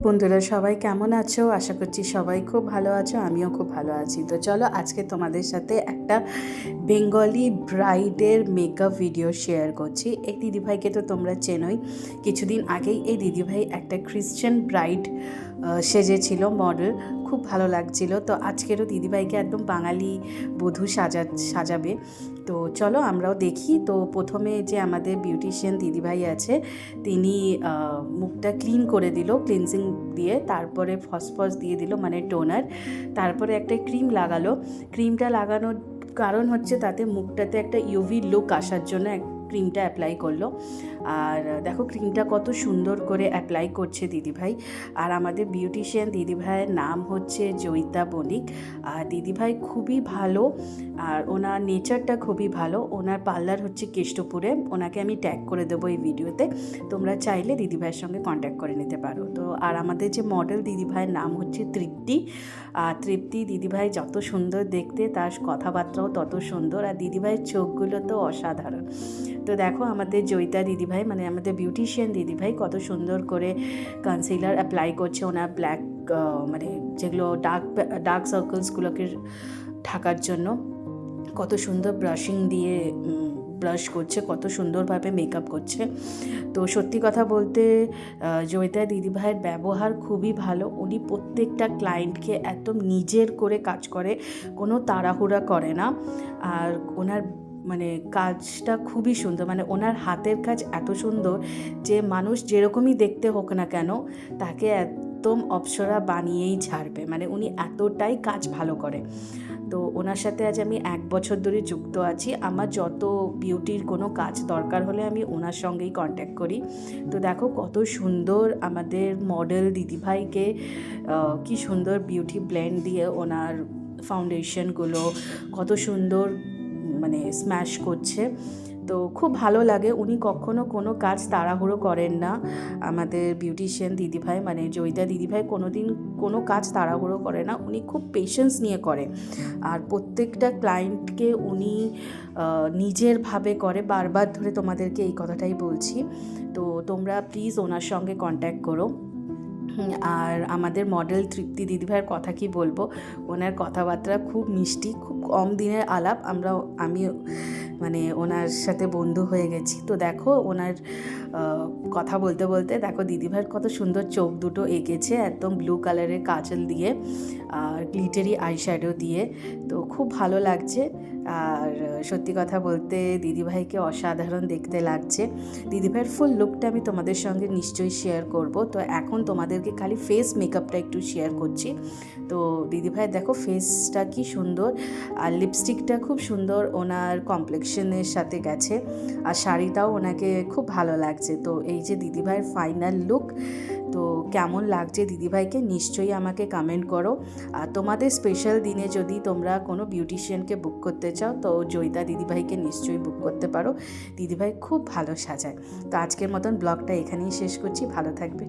বন্ধুরা সবাই কেমন আছো? আশা করছি সবাই খুব ভালো আছো, আমিও খুব ভালো আছি। তো চলো আজকে তোমাদের সাথে একটা বেঙ্গলি ব্রাইডের মেকআপ ভিডিও শেয়ার করছি। এই দিদিভাইকে তো তোমরা চেনোই। কিছুদিন আগেই এই দিদিভাই একটা খ্রিশ্চান ব্রাইড সেজেছিল, মডেল। খুব ভালো লাগছিল। তো আজকেরও দিদিভাইকে একদম বাঙালি বধূ সাজাবে। তো চলো আমরাও দেখি। তো প্রথমে যে আমাদের বিউটিশিয়ান দিদিভাই আছে, তিনি মুখটা ক্লিন করে দিল ক্লিনজিং দিয়ে, তারপরে ফসফস দিয়ে দিল মানে টোনার, তারপরে একটা ক্রিম লাগালো। ক্রিমটা লাগানোর কারণ হচ্ছে তাতে মুখটাতে একটা ইউভি লুক আসার জন্য ক্রিমটা অ্যাপ্লাই করলো। আর দেখো ক্রিমটা কত সুন্দর করে অ্যাপ্লাই করছে দিদিভাই। আর আমাদের বিউটিশিয়ান দিদিভাইয়ের নাম হচ্ছে জয়িতা বণিক। আর দিদিভাই খুবই ভালো, আর ওনার নেচারটা খুবই ভালো। ওনার পার্লার হচ্ছে কেষ্টপুরে, ওনাকে আমি ট্যাগ করে দেবো এই ভিডিওতে। তোমরা চাইলে দিদিভাইয়ের সঙ্গে কন্ট্যাক্ট করে নিতে পারো। তো আর আমাদের যে মডেল দিদিভাইয়ের নাম হচ্ছে তৃপ্তি। আর তৃপ্তি দিদিভাই যত সুন্দর দেখতে, তার কথাবার্তাও তত সুন্দর। আর দিদিভাইয়ের চোখগুলো তো অসাধারণ। তো দেখো আমাদের জয়িতা দিদিভাই মানে আমাদের বিউটিশিয়ান দিদিভাই কত সুন্দর করে কনসিলার অ্যাপ্লাই করছে ওনার ব্ল্যাক মানে যেগুলো ডার্ক সার্কেলসগুলোকে ঢাকার জন্য। কত সুন্দর ব্রাশিং দিয়ে ব্রাশ করছে, কত সুন্দরভাবে মেকআপ করছে। তো সত্যি কথা বলতে জয়িতা দিদিভাইয়ের ব্যবহার খুবই ভালো। উনি প্রত্যেকটা ক্লায়েন্টকে একদম নিজের করে কাজ করে, কোনো তাড়াহুড়া করে না। আর ওনার মানে কাজটা খুবই সুন্দর, মানে ওনার হাতের কাজ এত সুন্দর যে মানুষ যেরকমই দেখতে হোক না কেন তাকে একদম অপ্সরা বানিয়েই ছাড়বে। মানে উনি এতটাই কাজ ভালো করে। তো ওনার সাথে আজ আমি 1 বছর ধরে যুক্ত আছি। আমার যত বিউটির কোনো কাজ দরকার হলে আমি ওনার সঙ্গেই কন্ট্যাক্ট করি। তো দেখো কত সুন্দর আমাদের মডেল দিদিভাইকে কি সুন্দর বিউটি ব্লেন্ড দিয়ে ওনার ফাউন্ডেশনগুলো কত সুন্দর মানে স্ম্যাশ করছে। তো খুব ভালো লাগে। উনি কখনো কোনো কাজ তাড়াহুড়ো করেন না। আমাদের বিউটিশিয়ান দিদিভাই মানে জয়িতা দিদিভাই কোনো দিন কোনো কাজ তাড়াহুড়ো করে না। উনি খুব পেশেন্স নিয়ে করে। আর প্রত্যেকটা ক্লায়েন্টকে উনি নিজের ভাবে করে। বারবার ধরে তোমাদেরকে এই কথাটাই বলছি। তো তোমরা প্লিজ ওনার সঙ্গে কন্ট্যাক্ট করো। আর আমাদের মডেল তৃপ্তি দিদিভাইয়ের কথা কি বলবো, ওনার কথাবার্তা খুব মিষ্টি, খুব কম দিনের আলাপ আমি মানে ওনার সাথে বন্ধু হয়ে গেছি। তো দেখো ওনার কথা বলতে বলতে দেখো দিদিভাইয়ের কত সুন্দর চোখ দুটো এঁকেছে একদম ব্লু কালারের কাজল দিয়ে আর গ্লিটারি আইশ্যাডো দিয়ে। তো খুব ভালো লাগছে। আর সত্যি কথা বলতে দিদিভাইকে অসাধারণ দেখতে লাগছে। দিদিভাইয়ের ফুল লুকটা আমি তোমাদের সঙ্গে নিশ্চয়ই শেয়ার করব। তো এখন তোমাদেরকে খালি ফেস মেকআপটা একটু শেয়ার করছি। তো দিদিভাইয়ের দেখো ফেসটা কি সুন্দর, আর লিপস্টিকটা খুব সুন্দর ওনার কমপ্লেক্সনের সাথে গেছে, আর শাড়িটাও ওনাকে খুব ভালো লাগছে। তো এই যে দিদিভাইয়ের ফাইনাল লুক। তো কেমন লাগছে দিদিভাইকে নিশ্চয়ই আমাকে কমেন্ট করো। আর তোমাদের স্পেশাল দিনে যদি তোমরা কোনো বিউটিশিয়ানকে বুক করতে চাও তো জয়িতা দিদিভাইকে নিশ্চয়ই বুক করতে পারো। দিদিভাই খুব ভালো সাজায়। তো আজকের মতন ব্লগটা এখানেই শেষ করছি। ভালো থাকবে।